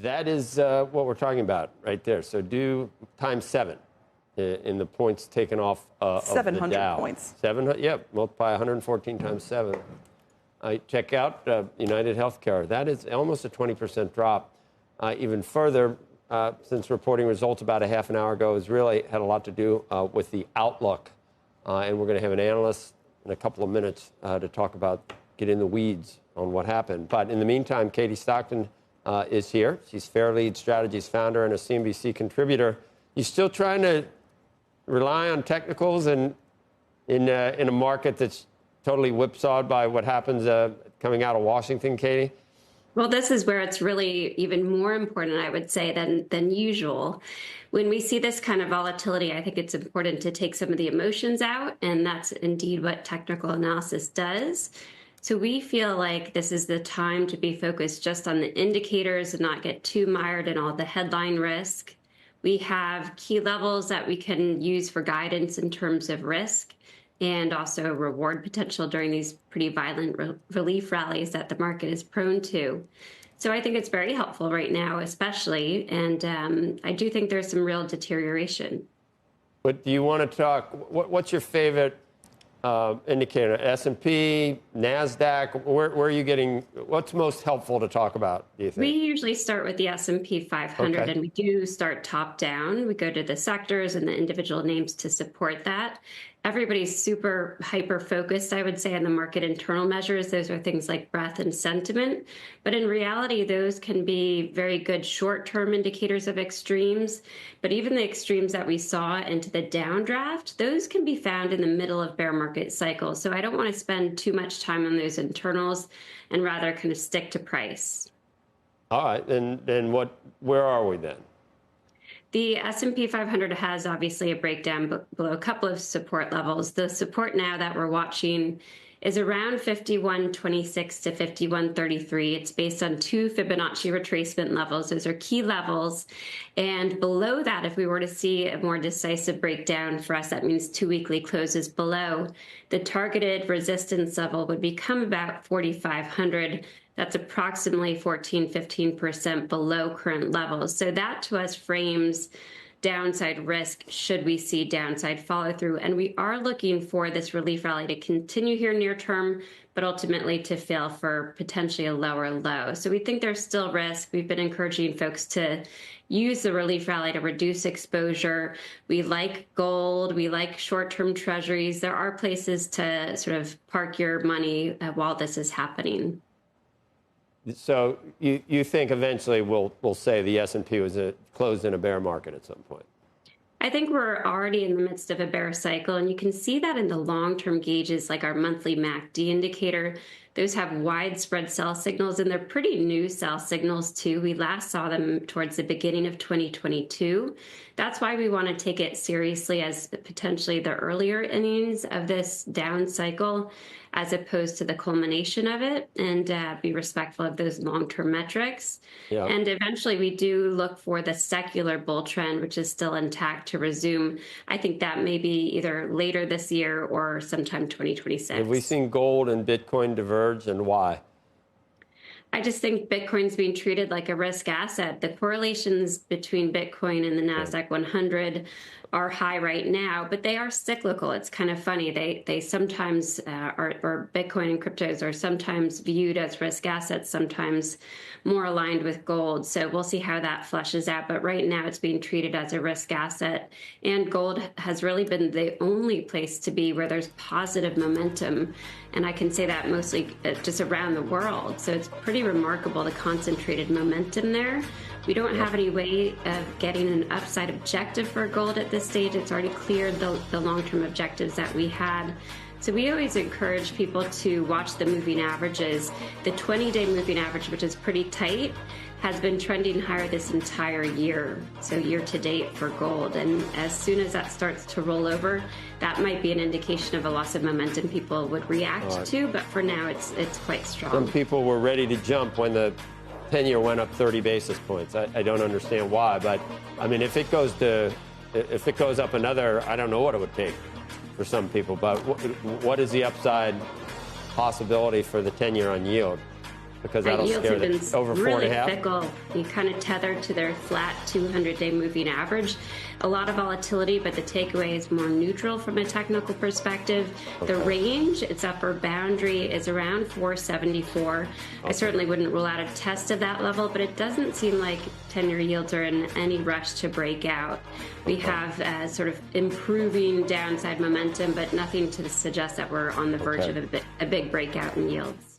That is what we're talking about right there. So do times 7 in the points taken off of the Dow. 700 points. 700, yep, multiply 114 times 7. Check out United Healthcare. That is almost a 20% drop. Even further, since reporting results about a half an hour ago, has really had a lot to do with the outlook. And we're going to have an analyst in a couple of minutes to talk about, get in the weeds on what happened. But in the meantime, Katie Stockton is here. She's Fairlead Strategies founder and a CNBC contributor. You still trying to rely on technicals and in a market that's totally whipsawed by what happens coming out of Washington, Katie? Well, this is where it's really even more important, I would say, than usual. When we see this kind of volatility, I think it's important to take some of the emotions out, and that's indeed what technical analysis does. So we feel like this is the time to be focused just on the indicators and not get too mired in all the headline risk. We have key levels that we can use for guidance in terms of risk and also reward potential during these pretty violent relief rallies that the market is prone to. So I think it's very helpful right now, especially, and I do think there's some real deterioration. But do you want to talk, what's your favorite indicator? S&P, NASDAQ, where are you getting, what's most helpful to talk about, do you think? We usually start with the S&P 500, okay. And we do start top down. We go to the sectors and the individual names to support that. Everybody's super hyper-focused, I would say, on the market internal measures. Those are things like breadth and sentiment. But in reality, those can be very good short-term indicators of extremes. But even the extremes that we saw into the downdraft, those can be found in the middle of bear market cycles. So I don't want to spend too much time on those internals and rather kind of stick to price. All right, then where are we then? The S&P 500 has obviously a breakdown below a couple of support levels. The support now that we're watching is around 51.26 to 51.33. It's based on 2 Fibonacci retracement levels. Those are key levels. And below that, if we were to see a more decisive breakdown for us, that means 2 weekly closes below, the targeted resistance level would become about 4,500. That's approximately 15% below current levels. So that to us frames downside risk should we see downside follow through. And we are looking for this relief rally to continue here near term, but ultimately to fail for potentially a lower low. So we think there's still risk. We've been encouraging folks to use the relief rally to reduce exposure. We like gold. We like short-term treasuries. There are places to sort of park your money while this is happening. So you think eventually we'll say the S&P was closed in a bear market at some point? I think we're already in the midst of a bear cycle, and you can see that in the long-term gauges like our monthly MACD indicator. Those have widespread sell signals, and they're pretty new sell signals too. We last saw them towards the beginning of 2022. That's why we want to take it seriously as potentially the earlier innings of this down cycle, as opposed to the culmination of it, and be respectful of those long-term metrics. Yeah. And eventually we do look for the secular bull trend, which is still intact, to resume. I think that may be either later this year or sometime 2026. Have we seen gold and Bitcoin diverge, and why? I just think Bitcoin's being treated like a risk asset. The correlations between Bitcoin and the NASDAQ 100 are high right now, but they are cyclical. It's kind of funny. They sometimes or Bitcoin and cryptos are sometimes viewed as risk assets, sometimes more aligned with gold. So we'll see how that fleshes out. But right now it's being treated as a risk asset. And gold has really been the only place to be where there's positive momentum. And I can say that mostly just around the world. So it's pretty remarkable, the concentrated momentum there. We don't have any way of getting an upside objective for gold at this stage. It's already cleared the long-term objectives that we had. So we always encourage people to watch the moving averages. The 20-day moving average, which is pretty tight, has been trending higher this entire year, so year to date for gold. And as soon as that starts to roll over, that might be an indication of a loss of momentum people would react to, but for now it's quite strong. Some people were ready to jump when the 10-year went up 30 basis points. I don't understand why, but I mean, if it goes up another, I don't know what it would take for some people, but what is the upside possibility for the 10-year on yield? because that'll yields scare have been them. Over really 4.5. fickle. You kind of tethered to their flat 200-day moving average. A lot of volatility, but the takeaway is more neutral from a technical perspective. Okay. The range, its upper boundary, is around 474. Okay. I certainly wouldn't rule out a test of that level, but it doesn't seem like 10-year yields are in any rush to break out. We have sort of improving downside momentum, but nothing to suggest that we're on the verge of a big breakout in yields.